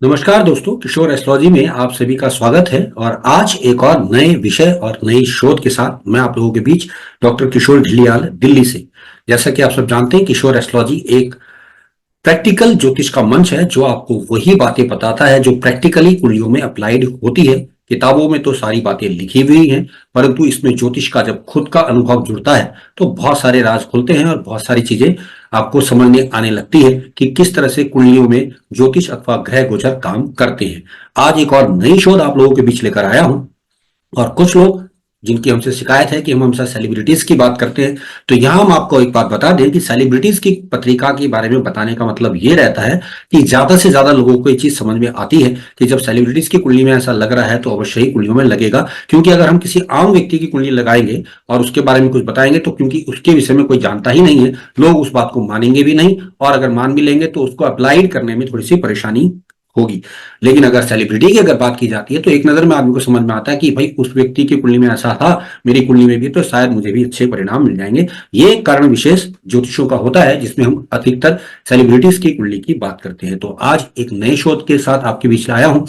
नमस्कार दोस्तों, किशोर एस्ट्रोलॉजी में आप सभी का स्वागत है। और आज एक और नए विषय और नई शोध के साथ मैं आप लोगों के बीच डॉक्टर किशोर ढिलियाल दिल्ली से। जैसा कि आप सब जानते हैं, किशोर एस्ट्रोलॉजी एक प्रैक्टिकल ज्योतिष का मंच है जो आपको वही बातें बताता है जो प्रैक्टिकली कुंडलियों में अप्लाइड होती है। किताबों में तो सारी बातें लिखी हुई हैं, परंतु इसमें ज्योतिष का जब खुद का अनुभव जुड़ता है तो बहुत सारे राज खुलते हैं और बहुत सारी चीजें आपको समझ में आने लगती है कि किस तरह से कुंडलियों में ज्योतिष अथवा ग्रह गोचर काम करते हैं। आज एक और नई शोध आप लोगों के बीच लेकर आया हूं। और कुछ लोग जिनकी हमसे शिकायत है कि हम हमेशा सेलिब्रिटीज की बात करते हैं, तो यहां हम आपको एक बात बता दें कि सेलिब्रिटीज की पत्रिका के बारे में बताने का मतलब ये रहता है कि ज्यादा से ज्यादा लोगों को ये चीज समझ में आती है कि जब सेलिब्रिटीज की कुंडली में ऐसा लग रहा है तो अवश्य ही कुंडलियों में लगेगा। क्योंकि अगर हम किसी आम व्यक्ति की कुंडली लगाएंगे और उसके बारे में कुछ बताएंगे तो क्योंकि उसके विषय में कोई जानता ही नहीं है, लोग उस बात को मानेंगे भी नहीं, और अगर मान भी लेंगे तो उसको अप्लाइड करने में थोड़ी सी परेशानी होगी। लेकिन अगर सेलिब्रिटी की अगर बात की जाती है तो एक नजर में आदमी को समझ में आता है कि भाई उस व्यक्ति की कुंडली में ऐसा था, मेरी कुंडली में भी, तो शायद मुझे भी अच्छे परिणाम मिल जाएंगे। ये कारण विशेष ज्योतिषों का होता है जिसमें हम अधिकतर सेलिब्रिटीज की कुंडली की बात करते हैं। तो आज एक नए शोध के साथ आपके बीच लाया हूं।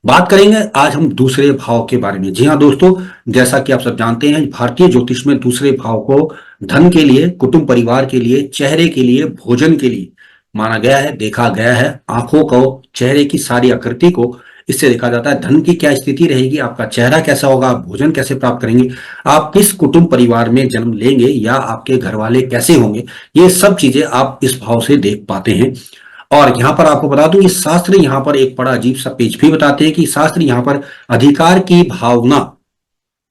बात करेंगे आज हम दूसरे भाव के बारे में। जी हाँ दोस्तों, जैसा कि आप सब जानते हैं, भारतीय ज्योतिष में दूसरे भाव को धन के लिए, कुटुंब परिवार के लिए, चेहरे के लिए, भोजन के लिए माना गया है, देखा गया है। आंखों को, चेहरे की सारी आकृति को इससे देखा जाता है धन की क्या स्थिति रहेगी, आपका चेहरा कैसा होगा, आप भोजन कैसे प्राप्त करेंगे, आप किस कुटुंब परिवार में जन्म लेंगे, या आपके घर वाले कैसे होंगे, ये सब चीजें आप इस भाव से देख पाते हैं। और यहां पर आपको बता दूं, ये शास्त्र यहां पर एक बड़ा अजीब सा पेज भी बताते हैं कि शास्त्र यहां पर अधिकार की भावना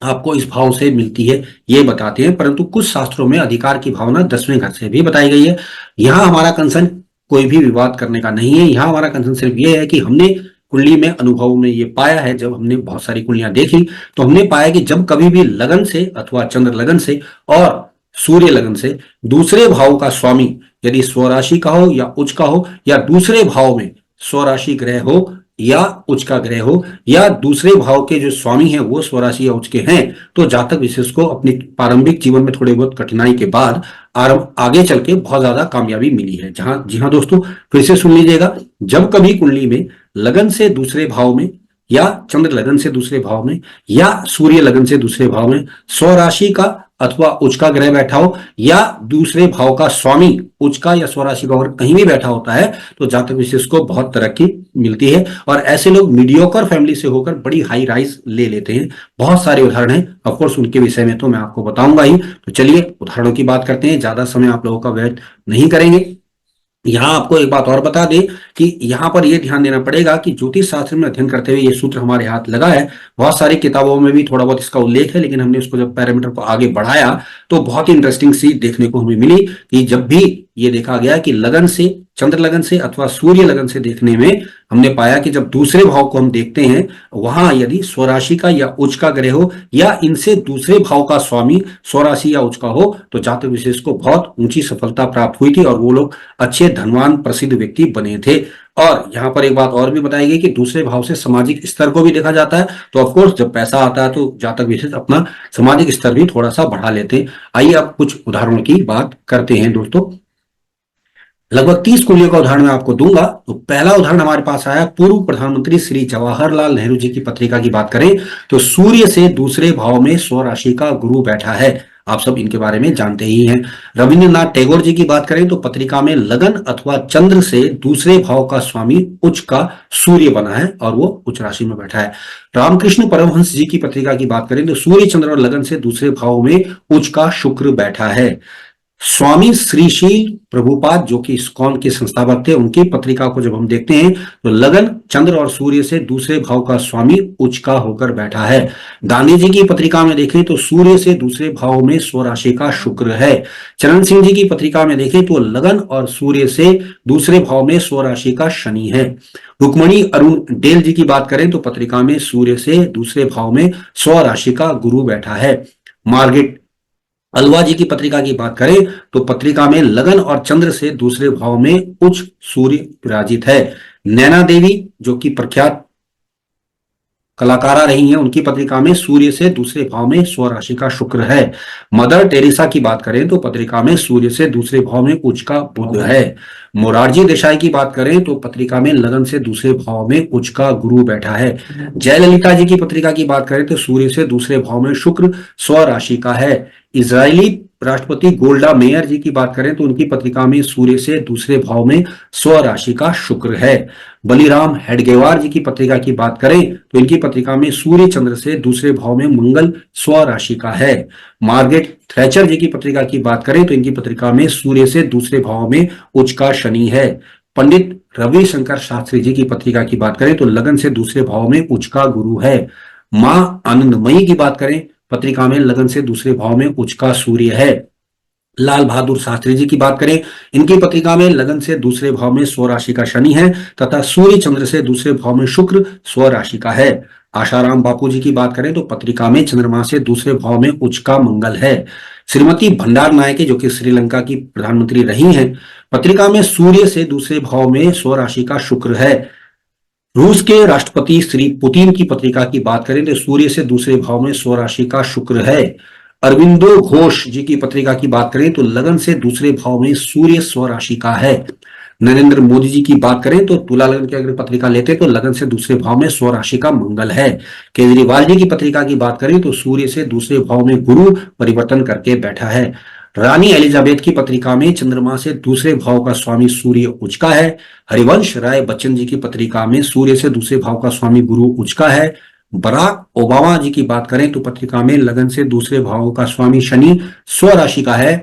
आपको इस भाव से मिलती है, ये बताते हैं। परंतु कुछ शास्त्रों में अधिकार की भावना 10वें घर से भी बताई गई है। यहां हमारा कंसर्न कोई भी विवाद करने का नहीं है। यहां हमारा कंसर्न सिर्फ ये है कि हमने कुंडली में, अनुभव में ये पाया है, जब हमने बहुत सारी कुंडलियां देखी तो हमने पाया कि जब कभी भी लगन से अथवा चंद्र लगन से और सूर्य लगन से दूसरे भाव का स्वामी यदि स्वराशि का हो या उच्च का हो, या दूसरे भाव में स्वराशि ग्रह हो या उच्च का ग्रह हो, या दूसरे भाव के जो स्वामी हैं वो स्वराशि या उच्च के हैं, तो जातक विशेष को अपनी प्रारंभिक जीवन में थोड़ी बहुत कठिनाई के बाद आगे चल के बहुत ज्यादा कामयाबी मिली है। जहां जी हाँ दोस्तों, फिर से सुन लीजिएगा, जब कभी कुंडली में लगन से दूसरे भाव में, या चंद्र लगन से दूसरे भाव में, या सूर्य लगन से दूसरे भाव में स्वराशि का अथवा उच्च का ग्रह बैठा हो, या दूसरे भाव का स्वामी उच्च का या स्वराशि का अगर कहीं भी बैठा होता है, तो जातक विशेष को बहुत तरक्की मिलती है। और ऐसे लोग मीडियोकर फैमिली से होकर बड़ी हाई राइज ले लेते हैं। बहुत सारे उदाहरण हैं, ऑफकोर्स उनके विषय में तो मैं आपको बताऊंगा ही। तो चलिए उदाहरणों की बात करते हैं, ज्यादा समय आप लोगों का व्यर्थ नहीं करेंगे। यहां आपको एक बात और बता दें कि यहां पर यह ध्यान देना पड़ेगा कि ज्योतिष शास्त्र में अध्ययन करते हुए ये सूत्र हमारे हाथ लगा है। बहुत सारी किताबों में भी थोड़ा बहुत इसका उल्लेख है, लेकिन हमने उसको जब पैरामीटर को आगे बढ़ाया तो बहुत ही इंटरेस्टिंग सी देखने को हमें मिली कि जब भी ये देखा गया कि लगन से, चंद्र लगन से अथवा सूर्य लगन से देखने में हमने पाया कि जब दूसरे भाव को हम देखते हैं, वहां यदि स्वराशि का या उच्च का ग्रह हो, या इनसे दूसरे भाव का स्वामी स्वराशि या उच्च का हो, तो जातक विशेष को बहुत ऊंची सफलता प्राप्त हुई थी और वो लोग अच्छे धनवान प्रसिद्ध व्यक्ति बने थे। और यहां पर एक बात और भी बताई गई कि दूसरे भाव से सामाजिक स्तर को भी देखा जाता है। तो ऑफकोर्स जब पैसा आता है तो जातक विशेष अपना सामाजिक स्तर भी थोड़ा सा बढ़ा लेते हैं। आइए अब कुछ उदाहरणों की बात करते हैं दोस्तों। लगभग 30 कुंडलियों का उदाहरण मैं आपको दूंगा। तो पहला उदाहरण हमारे पास आया, पूर्व प्रधानमंत्री श्री जवाहरलाल नेहरू जी की पत्रिका की बात करें तो सूर्य से दूसरे भाव में स्वराशि का गुरु बैठा है। आप सब इनके बारे में जानते ही हैं। रविंद्रनाथ टैगोर जी की बात करें तो पत्रिका में लगन अथवा चंद्र से दूसरे भाव का स्वामी उच्च का सूर्य बना है और वो उच्च राशि में बैठा है। रामकृष्ण परमहंस जी की पत्रिका की बात करें तो सूर्य, चंद्र और लगन से दूसरे भाव में उच्च का शुक्र बैठा है। स्वामी श्रीशील प्रभुपाद जो कि इस्कॉन के संस्थापक थे, उनकी पत्रिका को जब हम देखते हैं तो लगन, चंद्र और सूर्य से दूसरे भाव का स्वामी उच्च का होकर बैठा है। गांधी जी की पत्रिका में देखें तो सूर्य से दूसरे भाव में स्वराशि का शुक्र है। चरण सिंह जी की पत्रिका में देखें तो लगन और सूर्य से दूसरे भाव में स्वराशि का शनि है। रुक्मणी अरुण डेल जी की बात करें तो पत्रिका में सूर्य से दूसरे भाव में स्वराशि का गुरु बैठा है। मार्गेट अलवा जी की पत्रिका की बात करें तो पत्रिका में लगन और चंद्र से दूसरे भाव में उच्च सूर्य विराजित है। नैना देवी जो कि प्रख्यात कलाकारा रही हैं, उनकी पत्रिका में सूर्य से दूसरे भाव में स्वराशि का शुक्र है। मदर टेरेसा की बात करें तो पत्रिका में सूर्य से दूसरे भाव में उच्च का बुध है। मोरारजी देसाई की बात करें तो पत्रिका में लगन से दूसरे भाव में उच्च का गुरु बैठा है। जयललिता जी की पत्रिका की बात करें तो सूर्य से दूसरे भाव में शुक्र स्वराशि का है। इजरायली राष्ट्रपति गोल्डा मेयर जी की बात करें तो उनकी पत्रिका में सूर्य से दूसरे भाव में स्वराशि का शुक्र है। बलिराम हेडगेवार जी की पत्रिका की बात करें तो इनकी पत्रिका में सूर्य चंद्र से दूसरे भाव में मंगल स्वराशि का है। मार्गरेट थ्रेचर जी की पत्रिका की बात करें तो इनकी पत्रिका में सूर्य से दूसरे भाव में उच्च का शनि है। पंडित रविशंकर शास्त्री जी की पत्रिका की बात करें तो लगन से दूसरे भाव में उच्च का गुरु है। मां आनंदमयी की बात करें पत्रिका में लगन से दूसरे भाव में उच्च का सूर्य है। लाल बहादुर शास्त्री जी की बात करें, इनकी पत्रिका में लगन से दूसरे भाव में स्वराशि का शनि है तथा सूर्य चंद्र से दूसरे भाव में शुक्र स्वराशि का है। आशाराम बापू जी की बात करें तो पत्रिका में चंद्रमा से दूसरे भाव में उच्च का मंगल है। श्रीमती भंडार नायके जो कि श्रीलंका की प्रधानमंत्री रही हैं, पत्रिका में सूर्य से दूसरे भाव में स्वराशि का शुक्र है। रूस के राष्ट्रपति श्री पुतिन की पत्रिका की बात करें तो सूर्य से दूसरे भाव में स्वराशि का शुक्र है। अरविंदो घोष जी की पत्रिका की बात करें तो लगन से दूसरे भाव में सूर्य स्वराशि का है। नरेंद्र मोदी जी की बात करें तो तुला लगन की अगर पत्रिका लेते तो लगन से दूसरे भाव में स्वराशि का मंगल है। केजरीवाल जी की पत्रिका की बात करें तो सूर्य से दूसरे भाव में गुरु परिवर्तन करके बैठा है। रानी एलिजाबेथ की पत्रिका में चंद्रमा से दूसरे भाव का स्वामी सूर्य उच्च का है। हरिवंश राय बच्चन जी की पत्रिका में सूर्य से दूसरे भाव का स्वामी गुरु उच्च का है। बराक ओबामा जी की बात करें तो पत्रिका में लगन से दूसरे भाव का स्वामी शनि स्वराशि का है।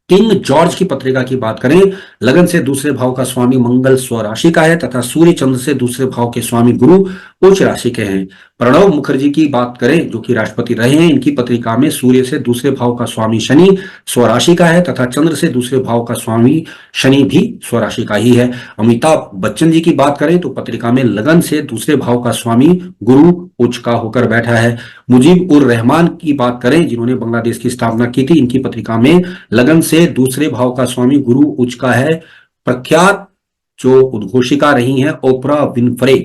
किंग जॉर्ज की पत्रिका की बात करें, लगन से दूसरे भाव का स्वामी मंगल स्वराशि का है तथा सूर्य चंद्र से दूसरे भाव के स्वामी गुरु उच्च राशि के हैं। प्रणब मुखर्जी की बात करें जो कि राष्ट्रपति रहे हैं, इनकी पत्रिका में सूर्य से दूसरे भाव का स्वामी शनि स्वराशि का है तथा चंद्र से दूसरे भाव का स्वामी शनि भी स्वराशि का ही है। अमिताभ बच्चन जी की बात करें तो पत्रिका में लगन से दूसरे भाव का स्वामी गुरु उच्च का होकर बैठा है। मुजीब उर रहमान की बात करें जिन्होंने बांग्लादेश की स्थापना की थी, इनकी पत्रिका में लगन से दूसरे भाव का स्वामी गुरु उच्च का है। प्रख्यात जो उद्घोषिका रही हैं ओपरा विनफ्रे,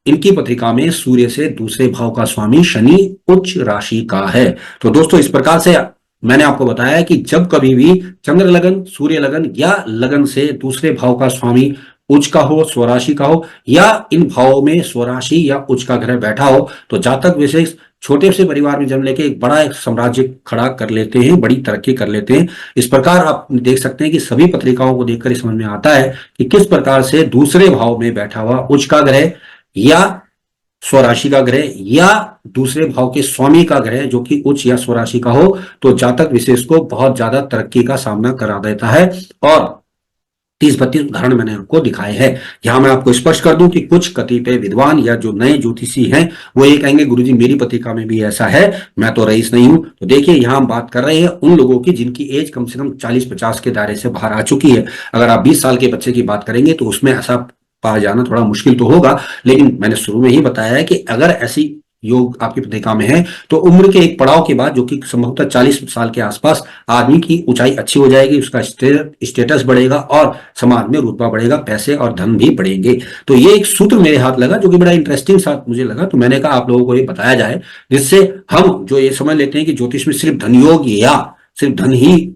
इनकी पत्रिका में सूर्य से दूसरे भाव का स्वामी शनि उच्च राशि का है। तो दोस्तों इस प्रकार से मैंने आपको बताया कि जब कभी भी चंद्र लगन, सूर्य लगन या लगन से दूसरे भाव का स्वामी उच्च का हो, स्वराशि का हो या इन भावों में स्वराशि या उच्च का ग्रह बैठा हो तो जातक विशेष छोटे से परिवार में जन्म लेके एक बड़ा एक साम्राज्य खड़ा कर लेते हैं, बड़ी तरक्की कर लेते हैं। इस प्रकार आप देख सकते हैं कि सभी पत्रिकाओं को देखकर समझ में आता है कि किस प्रकार से दूसरे भाव में बैठा हुआ उच्च का ग्रह या स्वराशि का ग्रह या दूसरे भाव के स्वामी का ग्रह जो कि उच्च या स्वराशि का हो तो जातक विशेष को बहुत ज्यादा तरक्की का सामना करा देता है। और 30-32 उदाहरण मैंने आपको दिखाए हैं। यहां मैं आपको स्पष्ट कर दूं कि कुछ कतिपय विद्वान या जो नए ज्योतिषी हैं वो ये कहेंगे गुरुजी मेरी पत्रिका में भी ऐसा है, मैं तो रईस नहीं हूं। तो देखिए यहां हम बात कर रहे हैं उन लोगों की जिनकी एज कम से कम 40-50 के दायरे से बाहर आ चुकी है। अगर आप 20 साल के बच्चे की बात करेंगे तो उसमें ऐसा पा जाना थोड़ा मुश्किल तो होगा, लेकिन मैंने शुरू में ही बताया है कि अगर ऐसी योग आपकी पत्रिका में है तो उम्र के एक पड़ाव के बाद जो कि संभवतः 40 साल के आसपास आदमी की ऊंचाई अच्छी हो जाएगी, उसका स्टेटस बढ़ेगा और समाज में रुतबा बढ़ेगा, पैसे और धन भी बढ़ेंगे। तो ये एक सूत्र मेरे हाथ लगा जो कि बड़ा इंटरेस्टिंग सा मुझे लगा, तो मैंने कहा आप लोगों को ये बताया जाए जिससे हम जो ये समझ लेते हैं कि ज्योतिष में सिर्फ धन योग या सिर्फ धन ही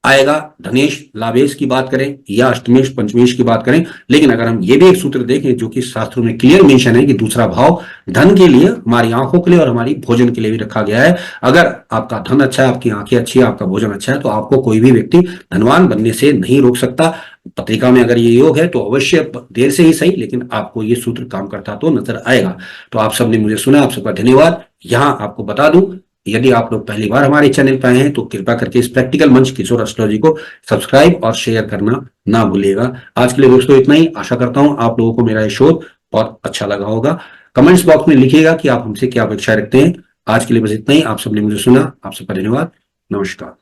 आएगा, धनेश लाभेश की बात करें या अष्टमेश पंचमेश की बात करें, लेकिन अगर हम ये भी एक सूत्र देखें जो कि शास्त्रों में क्लियर मेंशन है कि दूसरा भाव धन के लिए, हमारी आंखों के लिए और हमारी भोजन के लिए भी रखा गया है। अगर आपका धन अच्छा है, आपकी आंखें अच्छी है, आपका भोजन अच्छा है तो आपको कोई भी व्यक्ति धनवान बनने से नहीं रोक सकता। पत्रिका में अगर ये योग है तो अवश्य देर से ही सही लेकिन आपको ये सूत्र काम करता तो नजर आएगा। तो आप सबने मुझे सुना, आप सबका धन्यवाद। यहां आपको बता दूं यदि आप लोग पहली बार हमारे चैनल पर आए हैं तो कृपया करके इस प्रैक्टिकल मंच किशोर एस्ट्रोलॉजी को सब्सक्राइब और शेयर करना ना भूलिएगा। आज के लिए दोस्तों इतना ही। आशा करता हूं आप लोगों को मेरा ये शोध बहुत अच्छा लगा होगा। कमेंट्स बॉक्स में लिखिएगा कि आप हमसे क्या अपेक्षा रखते हैं। आज के लिए बस इतना ही। आप सबने मुझे सुना, आप सबका धन्यवाद। नमस्कार।